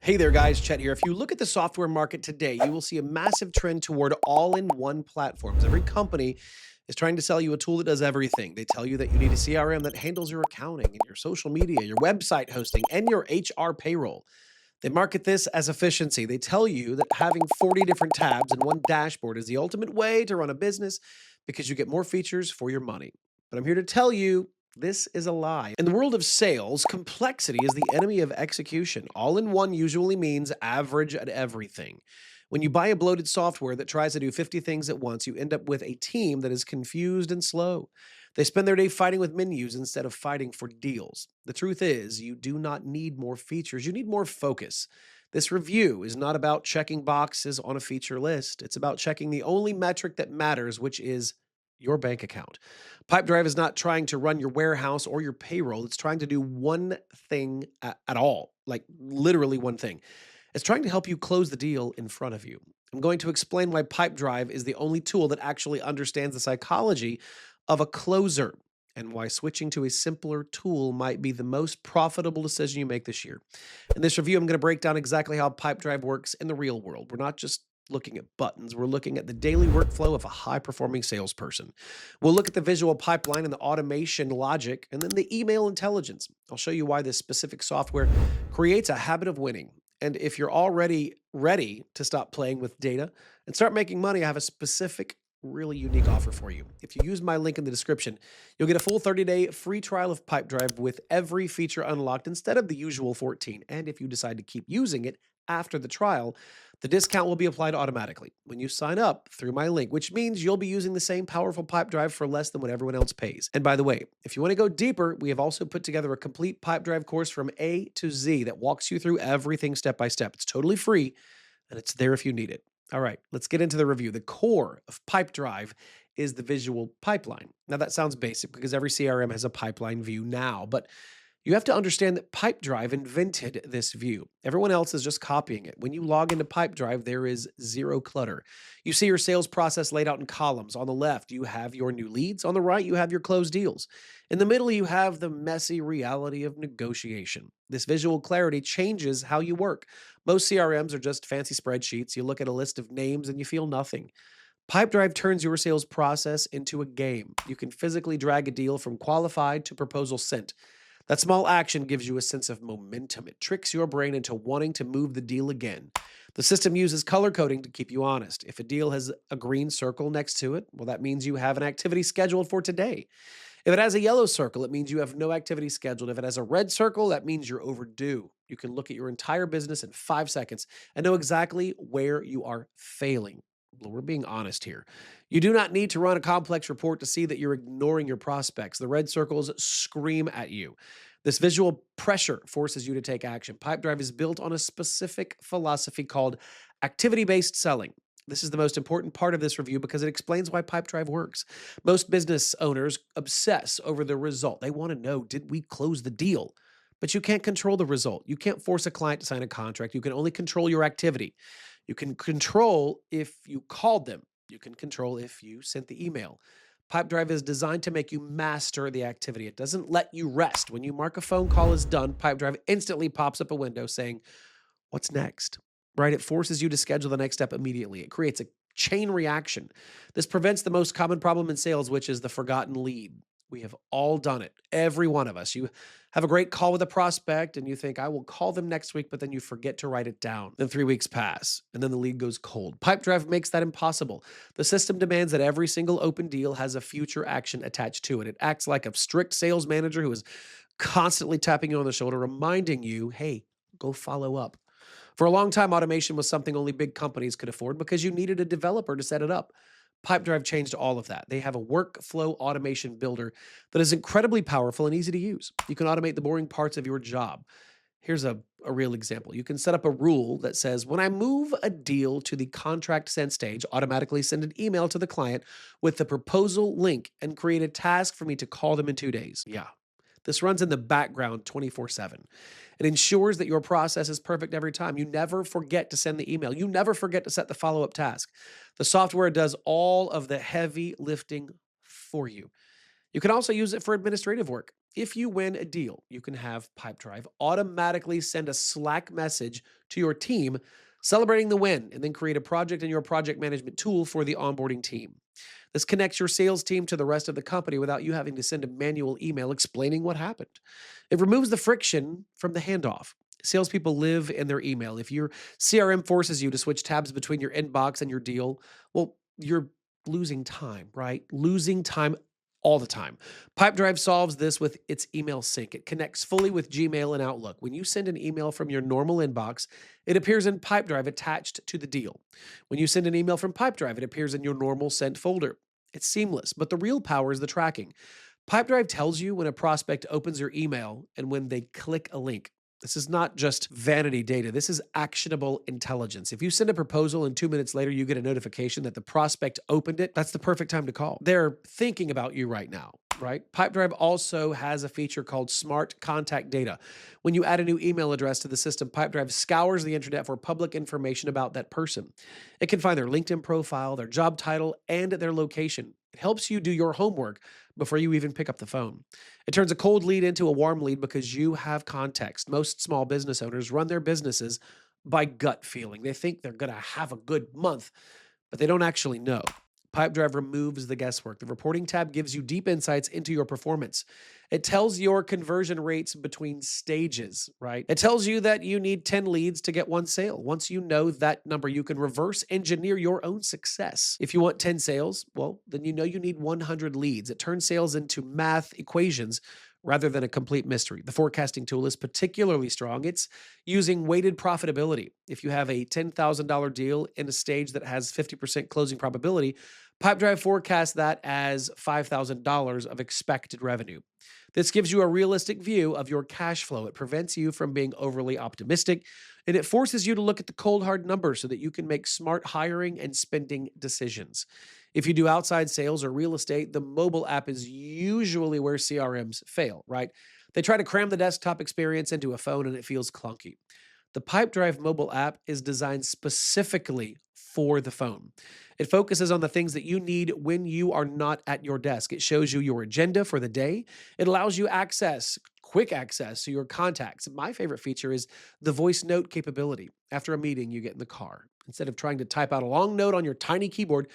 Hey there, guys. Chet here. If you look at the software market today, you will see a massive trend toward all in one platforms. Every company is trying to sell you a tool that does everything. They tell you that you need a CRM that handles your accounting and your social media, your website hosting, and your HR payroll. They market this as efficiency. They tell you that having 40 different tabs and one dashboard is the ultimate way to run a business because you get more features for your money. But I'm here to tell you this is a lie. In the world of sales, complexity is the enemy of execution. All in one usually means average at everything. When you buy a bloated software that tries to do 50 things at once, you end up with a team that is confused and slow. They spend their day fighting with menus instead of fighting for deals. The truth is, you do not need more features, you need more focus. This review is not about checking boxes on a feature list. It's about checking the only metric that matters, which is your bank account. Pipedrive is not trying to run your warehouse or your payroll. It's trying to do one thing at all, like literally one thing. It's trying to help you close the deal in front of you. I'm going to explain why Pipedrive is the only tool that actually understands the psychology of a closer and why switching to a simpler tool might be the most profitable decision you make this year. In this review, I'm going to break down exactly how Pipedrive works in the real world. We're not just looking at buttons, we're looking at the daily workflow of a high performing salesperson. We'll look at the visual pipeline and the automation logic, and then the email intelligence. I'll show you why this specific software creates a habit of winning. And if you're already ready to stop playing with data and start making money, I have a specific, really unique offer for you. If you use my link in the description, you'll get a full 30-day free trial of Pipedrive with every feature unlocked instead of the usual 14. And if you decide to keep using it after the trial, the discount will be applied automatically when you sign up through my link, which means you'll be using the same powerful Pipedrive for less than what everyone else pays. And by the way, if you want to go deeper, we have also put together a complete Pipedrive course from A to Z that walks you through everything step by step. It's totally free and it's there if you need it. All right, let's get into the review. The core of Pipedrive is the visual pipeline. Now, that sounds basic because every CRM has a pipeline view now, but you have to understand that Pipedrive invented this view. Everyone else is just copying it. When you log into Pipedrive, there is zero clutter. You see your sales process laid out in columns. On the left, you have your new leads. On the right, you have your closed deals. In the middle, you have the messy reality of negotiation. This visual clarity changes how you work. Most CRMs are just fancy spreadsheets. You look at a list of names and you feel nothing. Pipedrive turns your sales process into a game. You can physically drag a deal from qualified to proposal sent. That small action gives you a sense of momentum. It tricks your brain into wanting to move the deal again. The system uses color coding to keep you honest. If a deal has a green circle next to it, well, that means you have an activity scheduled for today. If it has a yellow circle, it means you have no activity scheduled. If it has a red circle, that means you're overdue. You can look at your entire business in 5 seconds and know exactly where you are failing. Well, we're being honest here. You do not need to run a complex report to see that you're ignoring your prospects. The red circles scream at you. This visual pressure forces you to take action. Pipedrive is built on a specific philosophy called activity based selling. This is the most important part of this review because it explains why Pipedrive works. Most business owners obsess over the result. They want to know, did we close the deal? But you can't control the result. You can't force a client to sign a contract. You can only control your activity. You can control if you called them. You can control if you sent the email. Pipedrive is designed to make you master the activity. It doesn't let you rest. When you mark a phone call as done, Pipedrive instantly pops up a window saying, "What's next?" Right? It forces you to schedule the next step immediately. It creates a chain reaction. This prevents the most common problem in sales, which is the forgotten lead. We have all done it. Every one of us. You have a great call with a prospect and you think, I will call them next week, but then you forget to write it down. Then 3 weeks pass and then the lead goes cold. Pipedrive makes that impossible. The system demands that every single open deal has a future action attached to it. It acts like a strict sales manager who is constantly tapping you on the shoulder, reminding you, hey, go follow up. For a long time, automation was something only big companies could afford because you needed a developer to set it up. Pipedrive changed all of that. They have a workflow automation builder that is incredibly powerful and easy to use. You can automate the boring parts of your job. Here's a real example. You can set up a rule that says, when I move a deal to the contract send stage, automatically send an email to the client with the proposal link and create a task for me to call them in 2 days. Yeah. This runs in the background 24/7. It ensures that your process is perfect every time. You never forget to send the email. You never forget to set the follow-up task. The software does all of the heavy lifting for you. You can also use it for administrative work. If you win a deal, you can have Pipedrive automatically send a Slack message to your team celebrating the win and then create a project in your project management tool for the onboarding team. This connects your sales team to the rest of the company without you having to send a manual email explaining what happened. It removes the friction from the handoff. Salespeople live in their email. If your CRM forces you to switch tabs between your inbox and your deal, well, you're losing time, right? Losing time all the time. Pipedrive solves this with its email sync. It connects fully with Gmail and Outlook. When you send an email from your normal inbox, it appears in Pipedrive attached to the deal. When you send an email from Pipedrive, it appears in your normal sent folder. It's seamless, but the real power is the tracking. Pipedrive tells you when a prospect opens your email and when they click a link. This is not just vanity data. This is actionable intelligence. If you send a proposal and 2 minutes later you get a notification that the prospect opened it, that's the perfect time to call. They're thinking about you right now, right? Pipedrive also has a feature called Smart Contact Data. When you add a new email address to the system, Pipedrive scours the internet for public information about that person. It can find their LinkedIn profile, their job title, and their location. It helps you do your homework before you even pick up the phone. It turns a cold lead into a warm lead because you have context. Most small business owners run their businesses by gut feeling. They think they're going to have a good month, but they don't actually know. Pipedrive removes the guesswork. The reporting tab gives you deep insights into your performance. It tells your conversion rates between stages, right? It tells you that you need 10 leads to get one sale. Once you know that number, you can reverse engineer your own success. If you want 10 sales, well, then you know you need 100 leads. It turns sales into math equations rather than a complete mystery. The forecasting tool is particularly strong. It's using weighted profitability. If you have a $10,000 deal in a stage that has 50% closing probability, Pipedrive forecasts that as $5,000 of expected revenue. This gives you a realistic view of your cash flow. It prevents you from being overly optimistic, and it forces you to look at the cold hard numbers so that you can make smart hiring and spending decisions. If you do outside sales or real estate, the mobile app is usually where CRMs fail, right? They try to cram the desktop experience into a phone and it feels clunky. The Pipedrive mobile app is designed specifically for the phone. It focuses on the things that you need when you are not at your desk. It shows you your agenda for the day. It allows you quick access to your contacts. My favorite feature is the voice note capability. After a meeting, you get in the car. Instead of trying to type out a long note on your tiny keyboard,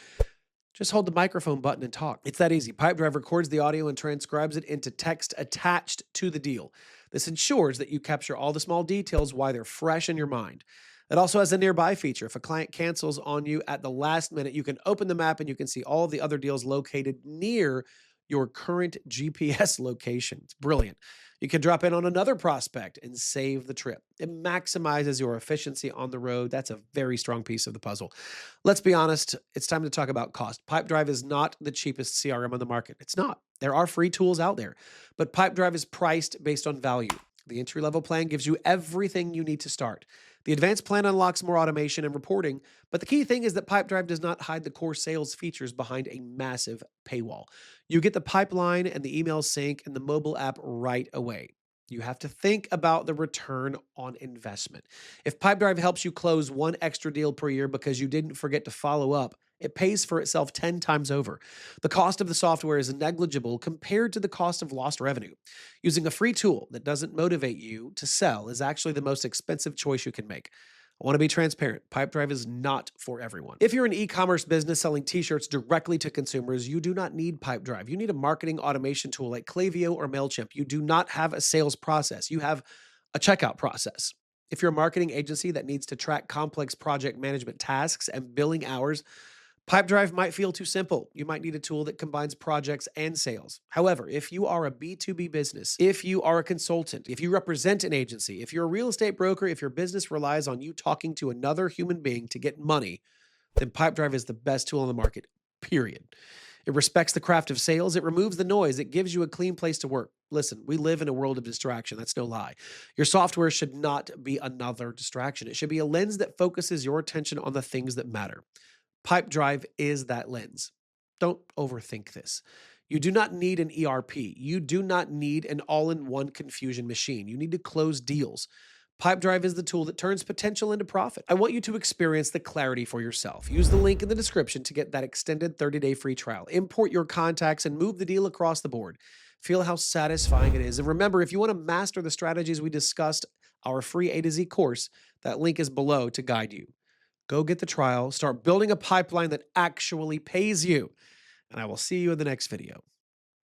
just hold the microphone button and talk. It's that easy. Pipedrive records the audio and transcribes it into text attached to the deal. This ensures that you capture all the small details while they're fresh in your mind. It also has a nearby feature. If a client cancels on you at the last minute, you can open the map and you can see all of the other deals located near your current GPS location. It's brilliant. You can drop in on another prospect and save the trip. It maximizes your efficiency on the road. That's a very strong piece of the puzzle. Let's be honest, it's time to talk about cost. Pipedrive is not the cheapest CRM on the market. It's not. There are free tools out there, but Pipedrive is priced based on value. The entry-level plan gives you everything you need to start. The advanced plan unlocks more automation and reporting, but the key thing is that Pipedrive does not hide the core sales features behind a massive paywall. You get the pipeline and the email sync and the mobile app right away. You have to think about the return on investment. If Pipedrive helps you close one extra deal per year because you didn't forget to follow up, it pays for itself 10 times over. The cost of the software is negligible compared to the cost of lost revenue. Using a free tool that doesn't motivate you to sell is actually the most expensive choice you can make. I want to be transparent. Pipedrive is not for everyone. If you're an e-commerce business selling t-shirts directly to consumers, you do not need Pipedrive. You need a marketing automation tool like Klaviyo or MailChimp. You do not have a sales process. You have a checkout process. If you're a marketing agency that needs to track complex project management tasks and billing hours, Pipedrive might feel too simple. You might need a tool that combines projects and sales. However, if you are a B2B business, if you are a consultant, if you represent an agency, if you're a real estate broker, if your business relies on you talking to another human being to get money, then Pipedrive is the best tool on the market, period. It respects the craft of sales. It removes the noise. It gives you a clean place to work. Listen, we live in a world of distraction. That's no lie. Your software should not be another distraction. It should be a lens that focuses your attention on the things that matter. Pipedrive is that lens. Don't overthink this. You do not need an ERP. You do not need an all-in-one confusion machine. You need to close deals. Pipedrive is the tool that turns potential into profit. I want you to experience the clarity for yourself. Use the link in the description to get that extended 30-day free trial. Import your contacts and move the deal across the board. Feel how satisfying it is. And remember, if you want to master the strategies we discussed, our free A to Z course, that link is below to guide you. Go get the trial, start building a pipeline that actually pays you. And I will see you in the next video.